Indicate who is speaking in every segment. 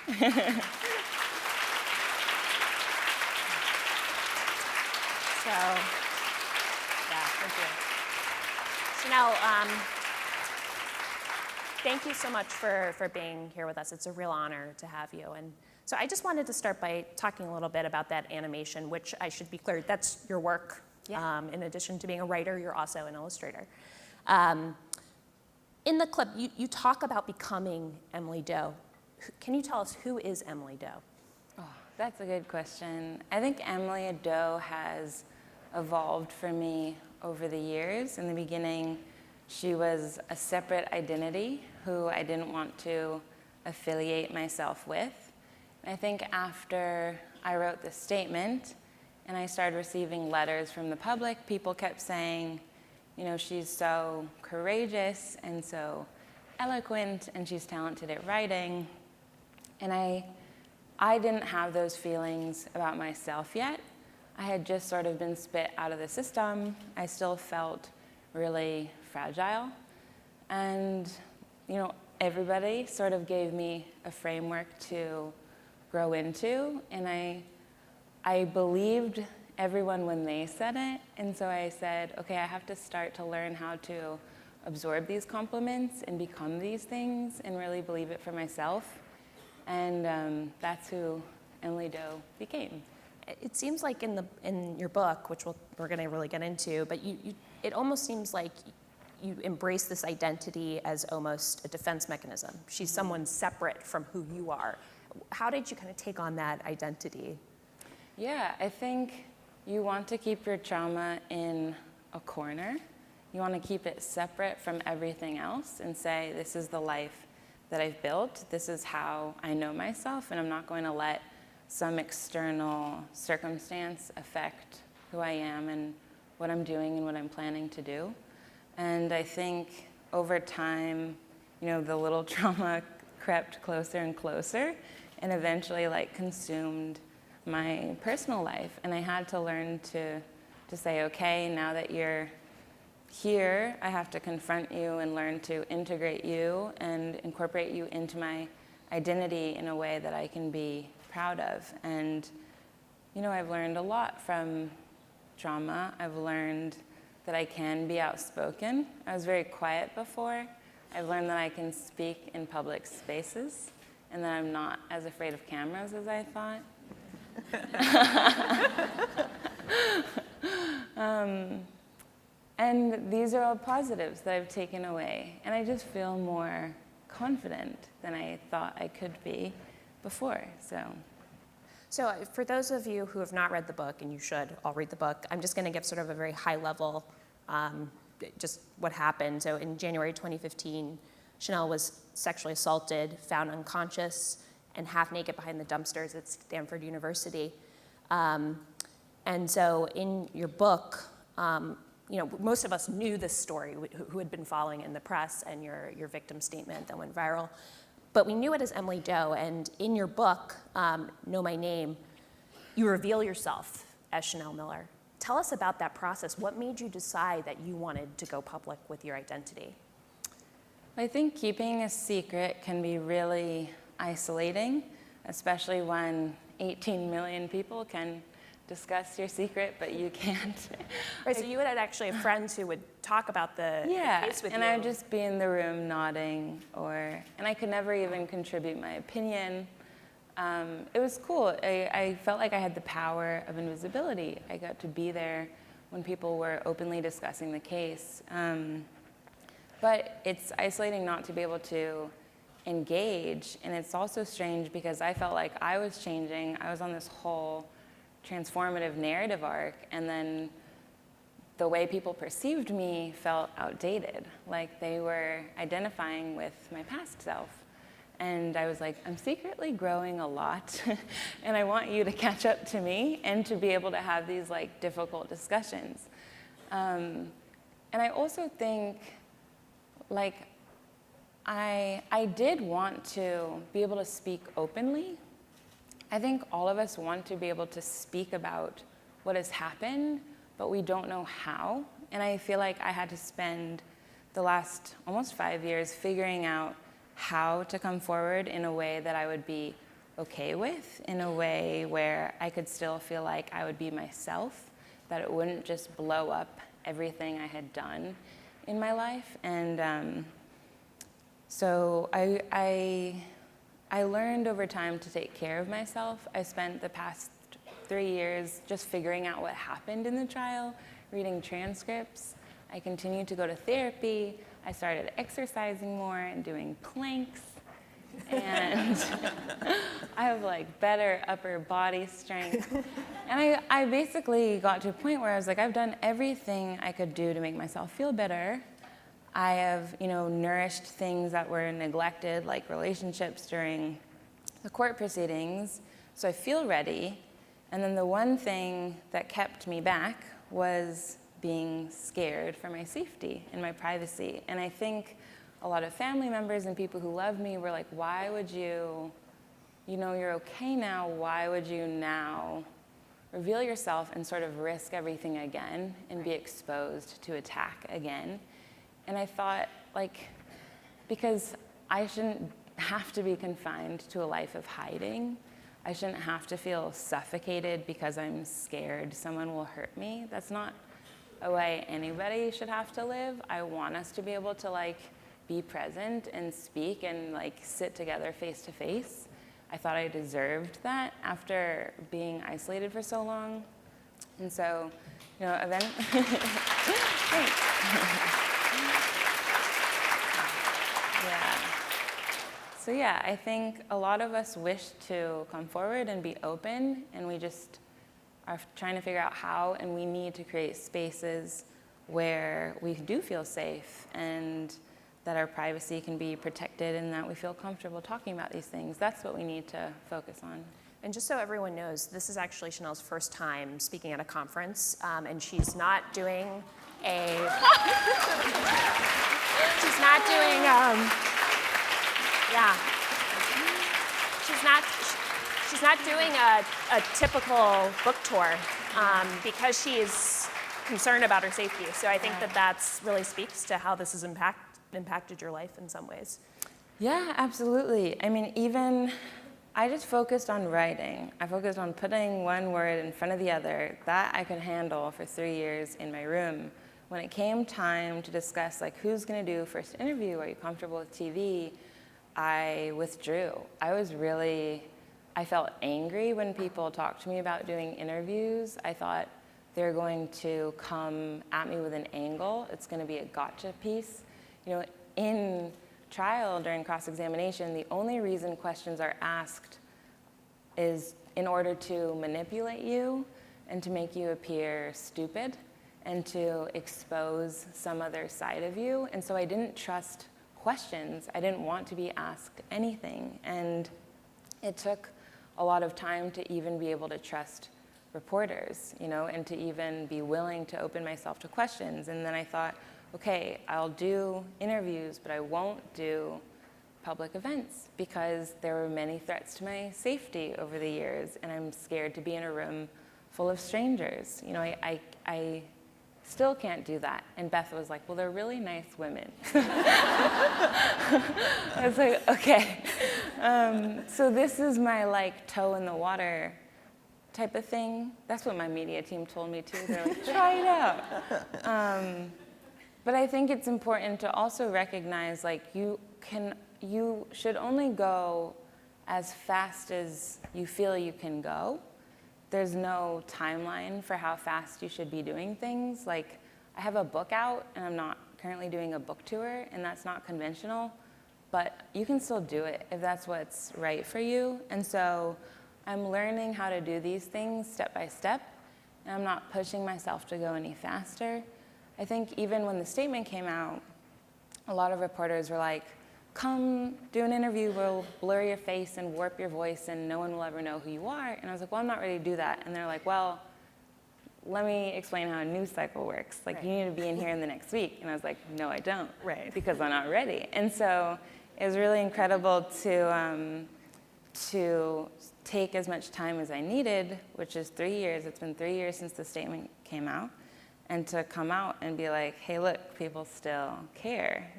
Speaker 1: So, yeah, thank you. Chanel, thank you so much for being here with us. It's a real honor to have you. And so I just wanted to start by talking a little bit about that animation, which I should be clear, that's your work.
Speaker 2: Yeah.
Speaker 1: In addition to being a writer, you're also an illustrator. In the clip, you talk about becoming Emily Doe. Can you tell us who is Emily Doe?
Speaker 2: Oh, that's a good question. I think Emily Doe has evolved for me over the years. In the beginning, she was a separate identity who I didn't want to affiliate myself with. And I think after I wrote this statement and I started receiving letters from the public, people kept saying, you know, she's so courageous and so eloquent and she's talented at writing. And I didn't have those feelings about myself yet. I had just sort of been spit out of the system. I still felt really fragile. And, you know, everybody sort of gave me a framework to grow into. And I believed everyone when they said it. And so I said, okay, I have to start to learn how to absorb these compliments and become these things and really believe it for myself. And that's who Emily Doe became.
Speaker 1: It seems like in your book, which we're going to really get into, but it almost seems like you embrace this identity as almost a defense mechanism. She's someone separate from who you are. How did you kind of take on that identity?
Speaker 2: Yeah, I think you want to keep your trauma in a corner. You want to keep it separate from everything else and say, this is the life that I've built. This is how I know myself, and I'm not going to let some external circumstance affect who I am and what I'm doing and what I'm planning to do. And I think over time, you know, the little trauma crept closer and closer and eventually like consumed my personal life. And I had to learn to say, okay, now that you're here, I have to confront you and learn to integrate you and incorporate you into my identity in a way that I can be proud of. And, you know, I've learned a lot from trauma. I've learned that I can be outspoken. I was very quiet before. I've learned that I can speak in public spaces and that I'm not as afraid of cameras as I thought. And these are all positives that I've taken away. And I just feel more confident than I thought I could be before.
Speaker 1: So for those of you who have not read the book, and you should all read the book, I'm just going to give sort of a very high level, just what happened. So in January 2015, Chanel was sexually assaulted, found unconscious, and half naked behind the dumpsters at Stanford University. And so in your book, you know, most of us knew this story, who had been following in the press, and your victim statement that went viral. But we knew it as Emily Doe, and in your book, Know My Name, you reveal yourself as Chanel Miller. Tell us about that process. What made you decide that you wanted to go public with your identity?
Speaker 2: I think keeping a secret can be really isolating, especially when 18 million people can discuss your secret, but you can't.
Speaker 1: Right, so you had actually friends who would talk about the case with you.
Speaker 2: And I would just be in the room nodding, and I could never even contribute my opinion. It was cool. I felt like I had the power of invisibility. I got to be there when people were openly discussing the case. But it's isolating not to be able to engage, and it's also strange because I felt like I was changing. I was on this whole transformative narrative arc, and then the way people perceived me felt outdated, like they were identifying with my past self. And I was like, I'm secretly growing a lot, and I want you to catch up to me and to be able to have these like difficult discussions. And I also think, like, I did want to be able to speak openly. I think all of us want to be able to speak about what has happened, but we don't know how. And I feel like I had to spend the last almost 5 years figuring out how to come forward in a way that I would be okay with, in a way where I could still feel like I would be myself, that it wouldn't just blow up everything I had done in my life. And so I learned over time to take care of myself. I spent the past 3 years just figuring out what happened in the trial, reading transcripts. I continued to go to therapy. I started exercising more and doing planks. And I have like better upper body strength. And I basically got to a point where I was like, I've done everything I could do to make myself feel better. I have, nourished things that were neglected, like relationships during the court proceedings. So I feel ready. And then the one thing that kept me back was being scared for my safety and my privacy. And I think a lot of family members and people who love me were like, why would you, you're okay now, why would you now reveal yourself and sort of risk everything again and be exposed to attack again? And I thought, because I shouldn't have to be confined to a life of hiding. I shouldn't have to feel suffocated because I'm scared someone will hurt me. That's not a way anybody should have to live. I want us to be able to be present and speak and sit together face to face. I thought I deserved that after being isolated for so long. And so, Thanks. Yeah. So yeah, I think a lot of us wish to come forward and be open, and we just are trying to figure out how, and we need to create spaces where we do feel safe and that our privacy can be protected and that we feel comfortable talking about these things. That's what we need to focus on.
Speaker 1: And just so everyone knows, this is actually Chanel's first time speaking at a conference, and she's not doing a, she's not doing, yeah. She's not doing a typical book tour because she's concerned about her safety. So I think that's really speaks to how this has impacted your life in some ways.
Speaker 2: Yeah, absolutely. I mean, I just focused on writing. I focused on putting one word in front of the other. That I could handle for 3 years in my room. When it came time to discuss who's gonna do first interview, are you comfortable with TV, I withdrew. I felt angry when people talked to me about doing interviews. I thought they're going to come at me with an angle. It's gonna be a gotcha piece. In trial during cross-examination, the only reason questions are asked is in order to manipulate you and to make you appear stupid and to expose some other side of you. And so I didn't trust questions. I didn't want to be asked anything. And it took a lot of time to even be able to trust reporters, and to even be willing to open myself to questions. And then I thought, okay, I'll do interviews, but I won't do public events because there were many threats to my safety over the years, and I'm scared to be in a room full of strangers. I still can't do that. And Beth was like, well, they're really nice women. I was like, okay. So this is my toe in the water type of thing. That's what my media team told me too. They're like, try it out. But I think it's important to also recognize you should only go as fast as you feel you can go. There's no timeline for how fast you should be doing things. I have a book out, and I'm not currently doing a book tour, and that's not conventional, but you can still do it if that's what's right for you. And so I'm learning how to do these things step by step, and I'm not pushing myself to go any faster. I think even when the statement came out, a lot of reporters were like, come do an interview, we'll blur your face and warp your voice and no one will ever know who you are. And I was like, well, I'm not ready to do that. And they're like, well, let me explain how a news cycle works. You need to be in here in the next week. And I was like, no, I don't, because I'm not ready. And so it was really incredible to take as much time as I needed, which is 3 years. It's been 3 years since the statement came out. And to come out and be like, hey, look, people still care,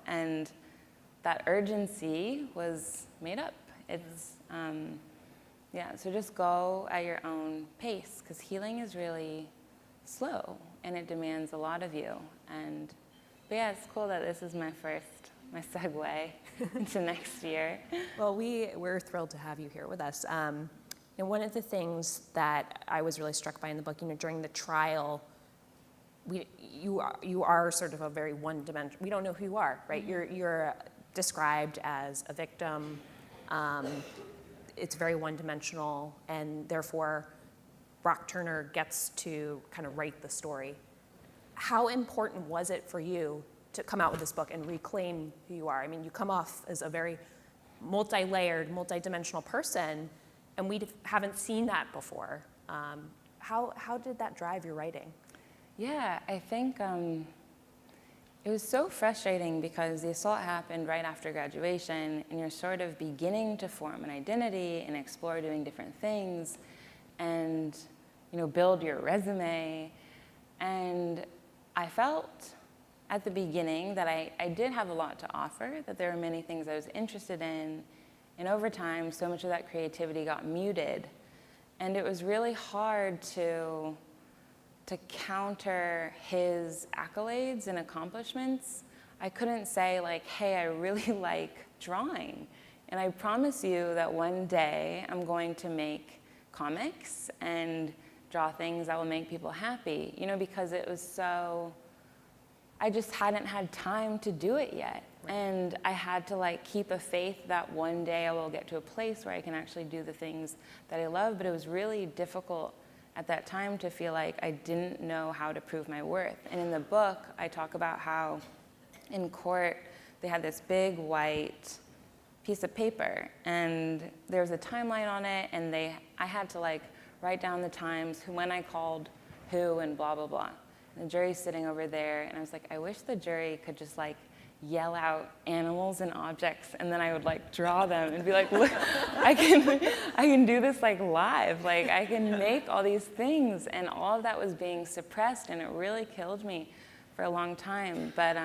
Speaker 2: And that urgency was made up It's, yeah, so just go at your own pace, because healing is really slow and it demands a lot of you. But yeah, it's cool that this is my segue into next year.
Speaker 1: Well, we're thrilled to have you here with us. And one of the things that I was really struck by in the book, during the trial, you are sort of a very one-dimensional. We don't know who you are, right? Mm-hmm. You're described as a victim. It's very one-dimensional, and therefore, Brock Turner gets to kind of write the story. How important was it for you to come out with this book and reclaim who you are? I mean, you come off as a very multi-layered, multi-dimensional person, and we haven't seen that before. How did that drive your writing?
Speaker 2: Yeah, I think it was so frustrating because the assault happened right after graduation, and you're sort of beginning to form an identity and explore doing different things and, build your resume. And I felt at the beginning that I did have a lot to offer, that there were many things I was interested in, and over time, so much of that creativity got muted. And it was really hard to counter his accolades and accomplishments. I couldn't say like, hey, I really like drawing, and I promise you that one day I'm going to make comics and draw things that will make people happy, because it was so, I just hadn't had time to do it yet. Right. And I had to keep a faith that one day I will get to a place where I can actually do the things that I love, but it was really difficult at that time to feel like I didn't know how to prove my worth. And in the book, I talk about how in court, they had this big white piece of paper, and there was a timeline on it, and I had to write down the times, when I called who, and blah, blah, blah. And the jury's sitting over there, and I was like, I wish the jury could just yell out animals and objects, and then I would draw them and be like, look, I can do this live. I can make all these things, and all of that was being suppressed, and it really killed me for a long time. But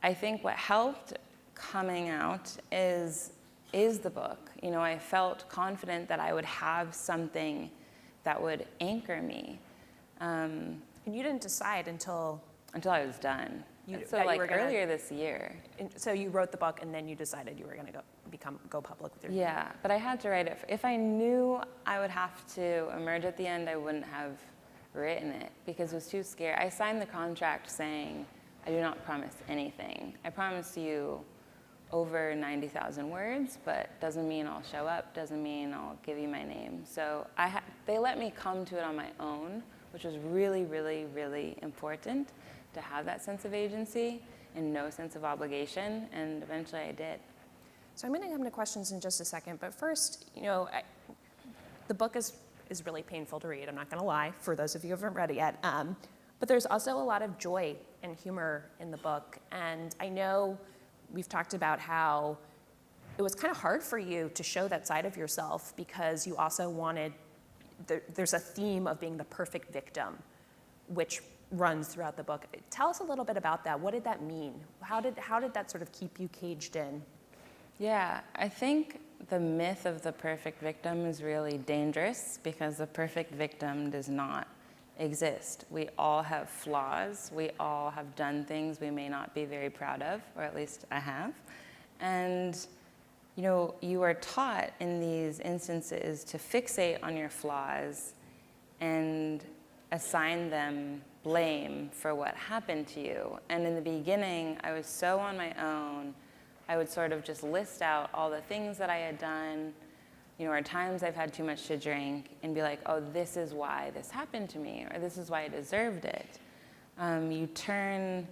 Speaker 2: I think what helped coming out is the book. I felt confident that I would have something that would anchor me.
Speaker 1: And you didn't decide until
Speaker 2: I was done. Earlier this year.
Speaker 1: So you wrote the book, and then you decided you were going to go public with your book.
Speaker 2: Yeah, but I had to write it. If I knew I would have to emerge at the end, I wouldn't have written it because it was too scary. I signed the contract saying, I do not promise anything. I promise you over 90,000 words, but doesn't mean I'll show up, doesn't mean I'll give you my name. So they let me come to it on my own, which was really, really, really important, to have that sense of agency and no sense of obligation, and eventually I did.
Speaker 1: So I'm going to come to questions in just a second, but first, the book is really painful to read, I'm not going to lie, for those of you who haven't read it yet. But there's also a lot of joy and humor in the book, and I know we've talked about how it was kind of hard for you to show that side of yourself because you also wanted, there's a theme of being the perfect victim, which runs throughout the book. Tell us a little bit about that. What did that mean? How did that sort of keep you caged in?
Speaker 2: Yeah, I think the myth of the perfect victim is really dangerous because the perfect victim does not exist. We all have flaws. We all have done things we may not be very proud of, or at least I have. And you are taught in these instances to fixate on your flaws and assign them blame for what happened to you. And in the beginning, I was so on my own, I would sort of just list out all the things that I had done, or times I've had too much to drink, and be like, oh, this is why this happened to me, or this is why I deserved it. You turn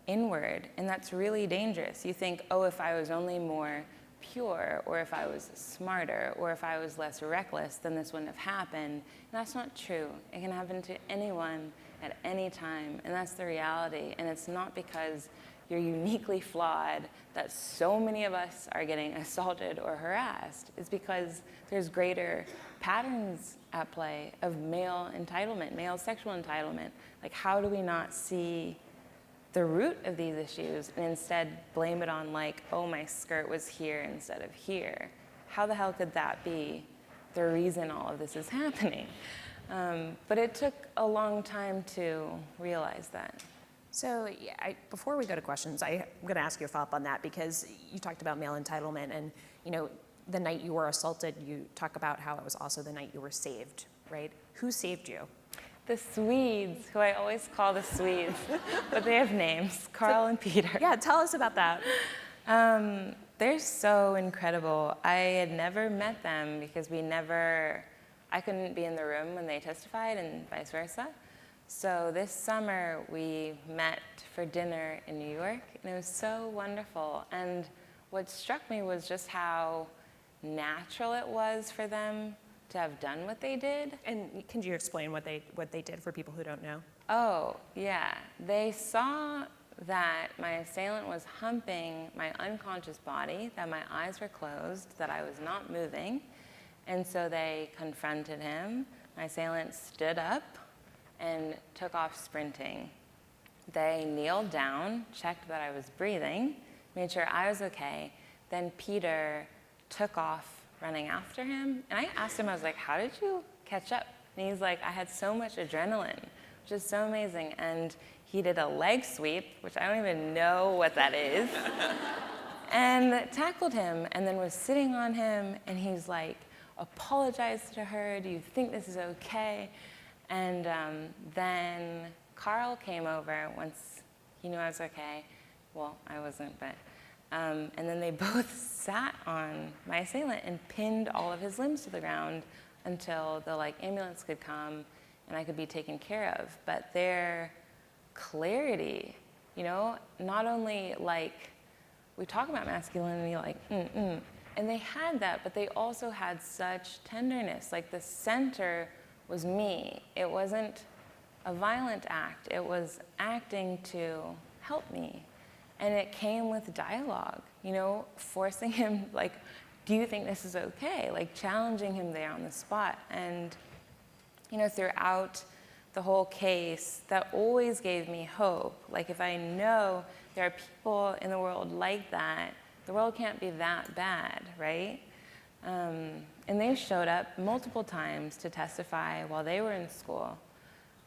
Speaker 2: inward, and that's really dangerous. You think, oh, if I was only more pure, or if I was smarter, or if I was less reckless, then this wouldn't have happened. And that's not true. It can happen to anyone at any time, and that's the reality. And it's not because you're uniquely flawed that so many of us are getting assaulted or harassed. It's because there's greater patterns at play of male entitlement, male sexual entitlement. How do we not see the root of these issues and instead blame it on oh, my skirt was here instead of here? how the hell could that be the reason all of this is happening? But it took a long time to realize that.
Speaker 1: So before we go to questions, I'm going to ask you a follow-up on that, because you talked about male entitlement, and the night you were assaulted, you talk about how it was also the night you were saved, right? Who saved you?
Speaker 2: The Swedes, who I always call the Swedes, but they have names, Carl and Peter.
Speaker 1: Yeah, tell us about that.
Speaker 2: They're so incredible. I had never met them because I couldn't be in the room when they testified and vice versa. So this summer we met for dinner in New York, and it was so wonderful. And what struck me was just how natural it was for them to have done what they did.
Speaker 1: And can you explain what they did for people who don't know?
Speaker 2: Oh, yeah. They saw that my assailant was humping my unconscious body, that my eyes were closed, that I was not moving. And so they confronted him. My assailant stood up and took off sprinting. They kneeled down, checked that I was breathing, made sure I was okay. Then Peter took off running after him. And I asked him, I was like, how did you catch up? And he's like, I had so much adrenaline, which is so amazing. And he did a leg sweep, which I don't even know what that is, and tackled him, and then was sitting on him, and he's like, apologize to her, do you think this is okay? And then Carl came over once he knew I was okay. Well, I wasn't, but, and then they both sat on my assailant and pinned all of his limbs to the ground until the ambulance could come and I could be taken care of. But their clarity, not only we talk about masculinity and they had that, but they also had such tenderness. The center was me. It wasn't a violent act. It was acting to help me. And it came with dialogue, forcing him, do you think this is okay? Challenging him there on the spot. And, throughout the whole case, that always gave me hope. If I know there are people in the world like that, the world can't be that bad, right? And they showed up multiple times to testify while they were in school.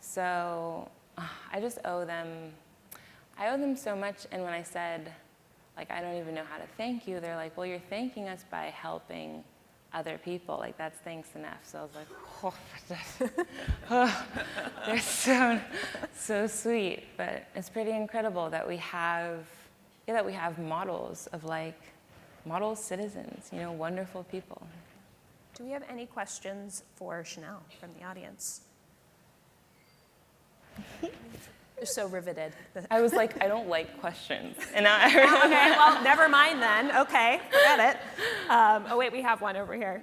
Speaker 2: So I just owe them so much. And when I said, I don't even know how to thank you, they're like, well, you're thanking us by helping other people. That's thanks enough. So I was like, they're so sweet. But it's pretty incredible that we have models of model citizens, wonderful people.
Speaker 1: Do we have any questions for Chanel from the audience? They're so riveted.
Speaker 2: I was like, I don't like questions. And now
Speaker 1: okay, well, never mind then. Okay, forget it. Oh, wait, we have one over here.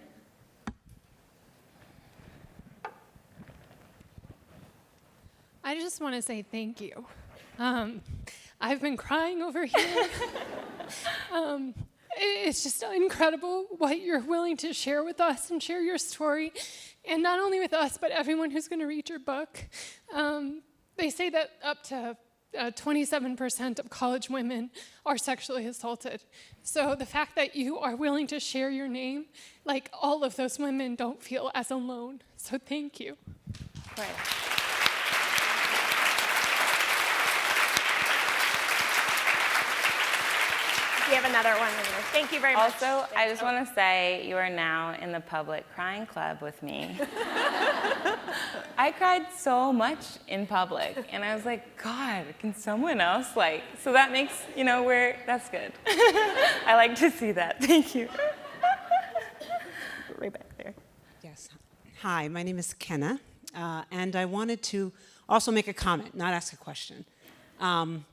Speaker 3: I just want to say thank you. I've been crying over here. It's just incredible what you're willing to share with us and share your story. And not only with us, but everyone who's going to read your book. They say that up to 27% of college women are sexually assaulted. So the fact that you are willing to share your name, all of those women don't feel as alone. So thank you.
Speaker 2: Right.
Speaker 1: We have another one. Thank you very much.
Speaker 2: Also, I just want to say you are now in the public crying club with me. I cried so much in public, and I was like, God, can someone else so that makes, that's good. I like to see that. Thank you.
Speaker 1: Right back there.
Speaker 4: Yes. Hi, my name is Kenna, and I wanted to also make a comment, not ask a question. I'm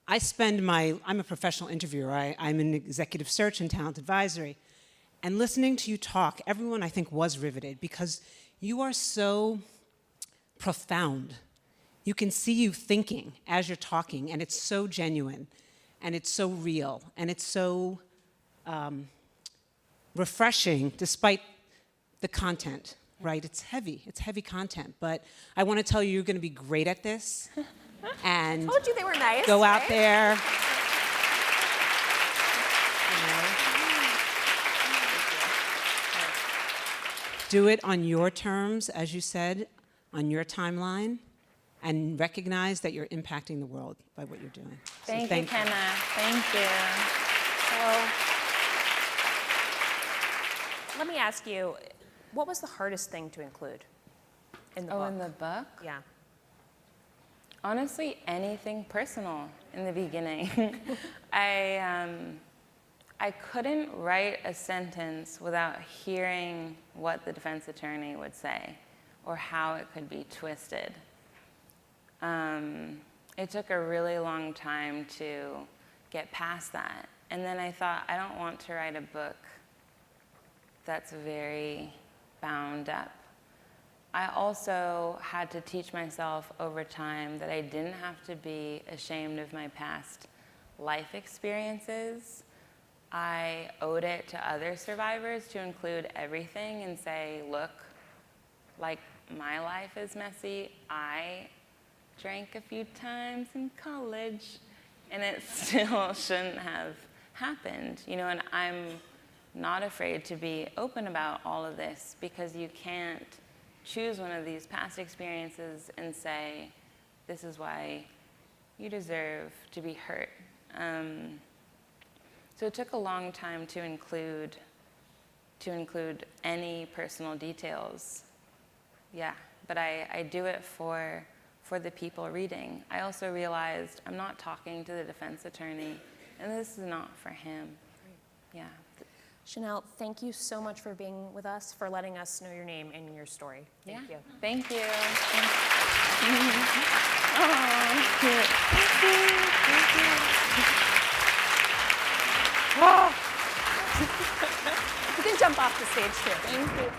Speaker 4: a professional interviewer. I'm in executive search and talent advisory. And listening to you talk, everyone I think was riveted because you are so profound. You can see you thinking as you're talking, and it's so genuine, and it's so real, and it's so refreshing despite the content, right? It's heavy content, but I want to tell you you're going to be great at this. And
Speaker 1: I told you they were nice.
Speaker 4: Go out there. Do it on your terms, as you said, on your timeline, and recognize that you're impacting the world by what you're doing. So
Speaker 2: Thank you, Kenna. Thank you.
Speaker 1: So let me ask you, what was the hardest thing to include in the book?
Speaker 2: Oh, in the book?
Speaker 1: Yeah.
Speaker 2: Honestly, anything personal in the beginning. I couldn't write a sentence without hearing what the defense attorney would say or how it could be twisted. It took a really long time to get past that. And then I thought, I don't want to write a book that's very bound up. I also had to teach myself over time that I didn't have to be ashamed of my past life experiences. I owed it to other survivors to include everything and say, look, like my life is messy. I drank a few times in college, and it still shouldn't have happened, you know, and I'm not afraid to be open about all of this, because you can't choose one of these past experiences and say, this is why you deserve to be hurt. So it took a long time to include any personal details. Yeah, but I do it for the people reading. I also realized I'm not talking to the defense attorney, and this is not for him. Yeah.
Speaker 1: Chanel, thank you so much for being with us, for letting us know your name and your story. Thank you.
Speaker 2: Thank you.
Speaker 1: You can jump off the stage too.
Speaker 2: Thank you.